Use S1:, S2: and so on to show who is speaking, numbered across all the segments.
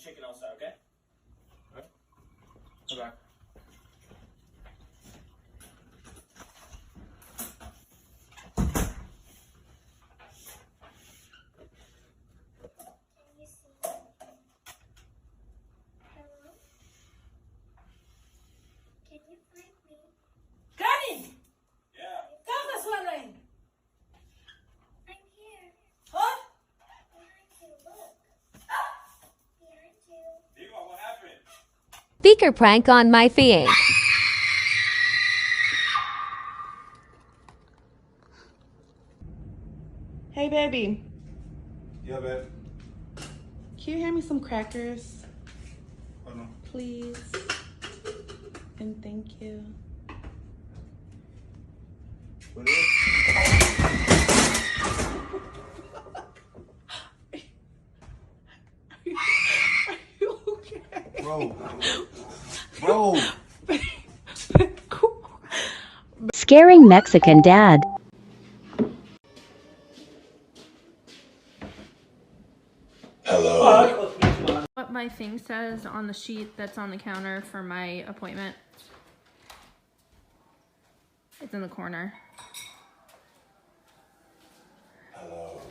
S1: chicken outside, okay? All right. Come back.
S2: Speaker prank on my fiance.
S3: Hey, baby.
S4: Yeah, babe.
S3: Can you hand me some crackers?
S4: Oh, no.
S3: Please. And thank you.
S4: What is it?
S3: Are you okay?
S4: Bro. Bro.
S2: Scaring Mexican dad.
S4: Hello.
S5: What my thing says on the sheet that's on the counter for my appointment. It's in the corner.
S4: Hello.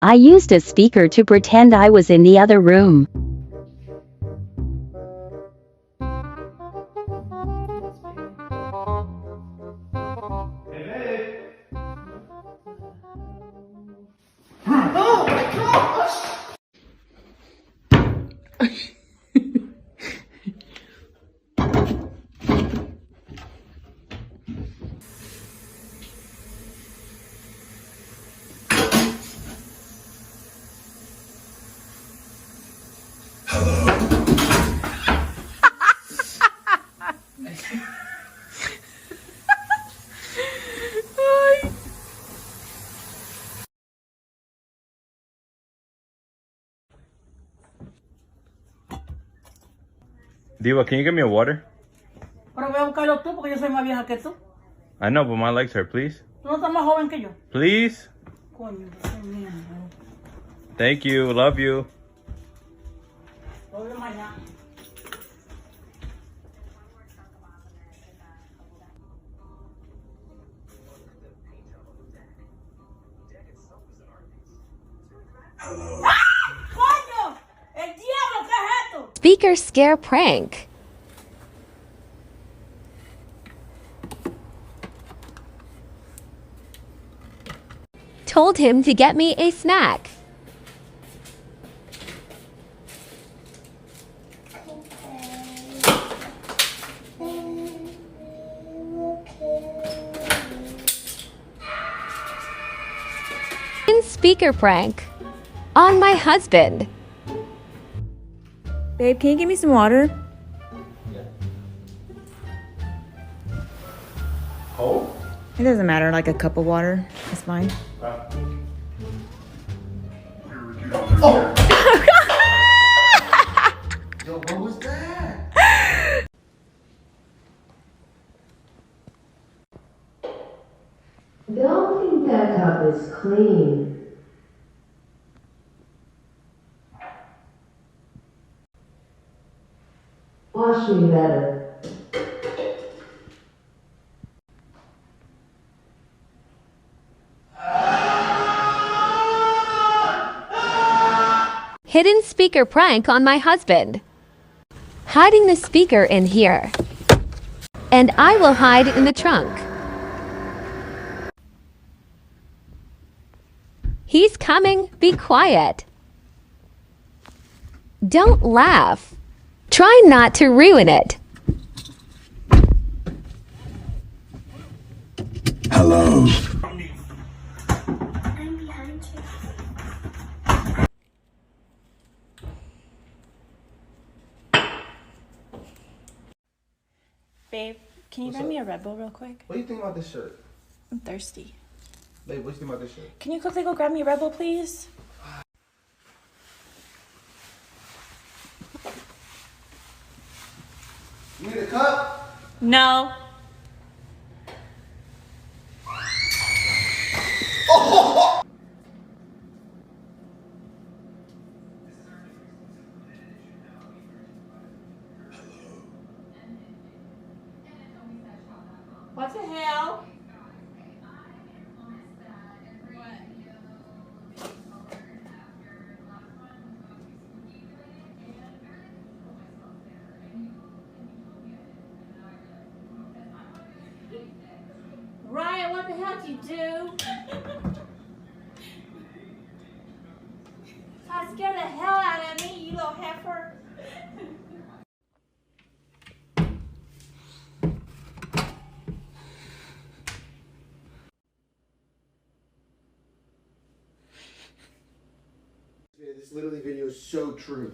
S2: I used a speaker to pretend I was in the other room.
S6: Diva, can you get me a water?
S7: Pero voy a buscarlo tú porque yo soy más vieja que tú.
S6: I know, but my legs hurt, please.
S7: Tú no estás más joven que yo.
S6: Please?
S7: Coño, qué mierda.
S6: Thank you, love you.
S7: Lo veo mañana.
S4: Hello.
S7: ¡Ah! ¡Coño! ¡El diablo! ¿Qué es esto?
S2: Speaker scare prank. Told him to get me a snack. Speaker prank on my husband.
S8: Babe, can you give me some water?
S4: Cold?
S8: It doesn't matter, like a cup of water. It's fine.
S4: Oh! Yo, what was that?
S9: Don't think that cup is clean. Wash me better.
S2: Hidden speaker prank on my husband. Hiding the speaker in here. And I will hide in the trunk. He's coming. Be quiet. Don't laugh. Try not to ruin it.
S4: Hello.
S9: I'm behind you.
S3: Babe, can you grab me a Red Bull real quick?
S4: What do you think about this shirt?
S3: I'm thirsty.
S4: Babe, what do you think about this shirt?
S3: Can you quickly go grab me a Red Bull, please?
S4: You need a cup?
S3: No.
S7: What the hell? Ryan, what the hell did you do? I scared the hell out of me, you little heifer.
S4: This literally video is so true.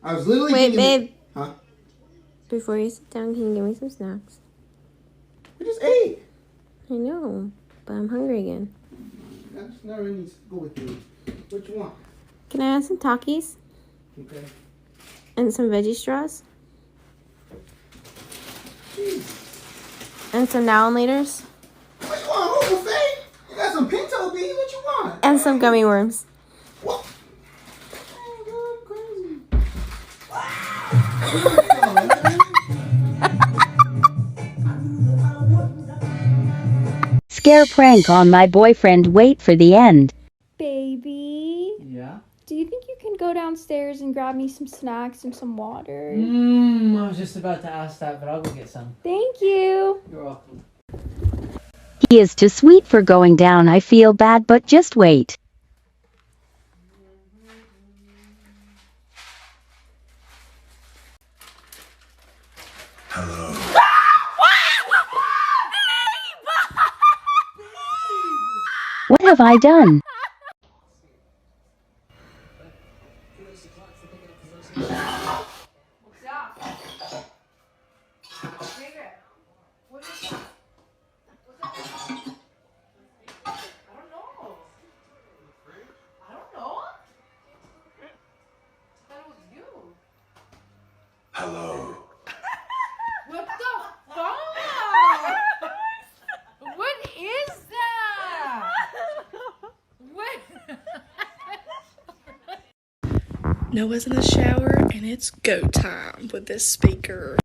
S4: I was literally
S8: Wait,
S4: thinking-
S8: babe.
S4: Huh?
S8: Before you sit down, can you give me some snacks?
S4: I just ate.
S8: I know, but I'm hungry again.
S4: I just never need to go with you. What you want?
S8: Can I have some Takis
S4: Okay.
S8: and some veggie straws
S4: Jeez.
S8: and some now and laters
S4: What you want, whole buffet? You got some pinto beans. What you want?
S8: and some gummy worms?
S4: What?
S10: Scare prank on my boyfriend. Wait for the end.
S11: Baby,
S1: Yeah?
S11: do you think you can go downstairs and grab me some snacks and some water?
S1: I was just about to ask that, but I'll go get some.
S11: Thank you.
S1: You're welcome.
S10: He is too sweet for going down. I feel bad, but just wait. What have I done?
S4: Hello.
S7: What the fuck? What is that? What?
S3: Noah's in the shower and it's go time with this speaker.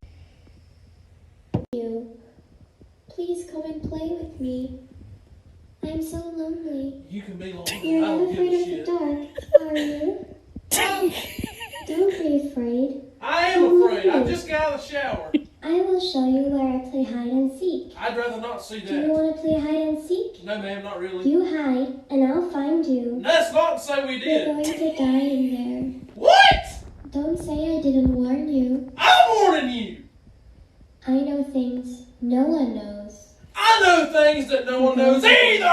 S9: Please come and play with me. I'm so lonely.
S1: You can be lonely.
S9: You're not afraid of the dark, are you? Don't be afraid.
S1: I am afraid. I just got out of the shower.
S9: I will show you where I play hide and seek.
S1: I'd rather not see
S9: Do you
S1: that.
S9: want to play hide and seek?
S1: No, ma'am, not really.
S9: You hide, and I'll find you.
S1: Let's not say we
S9: You're
S1: did.
S9: going to die in there.
S1: What?
S9: Don't say I didn't warn you.
S1: I'm warning you.
S9: I know things no one knows.
S1: I know things that no one knows either.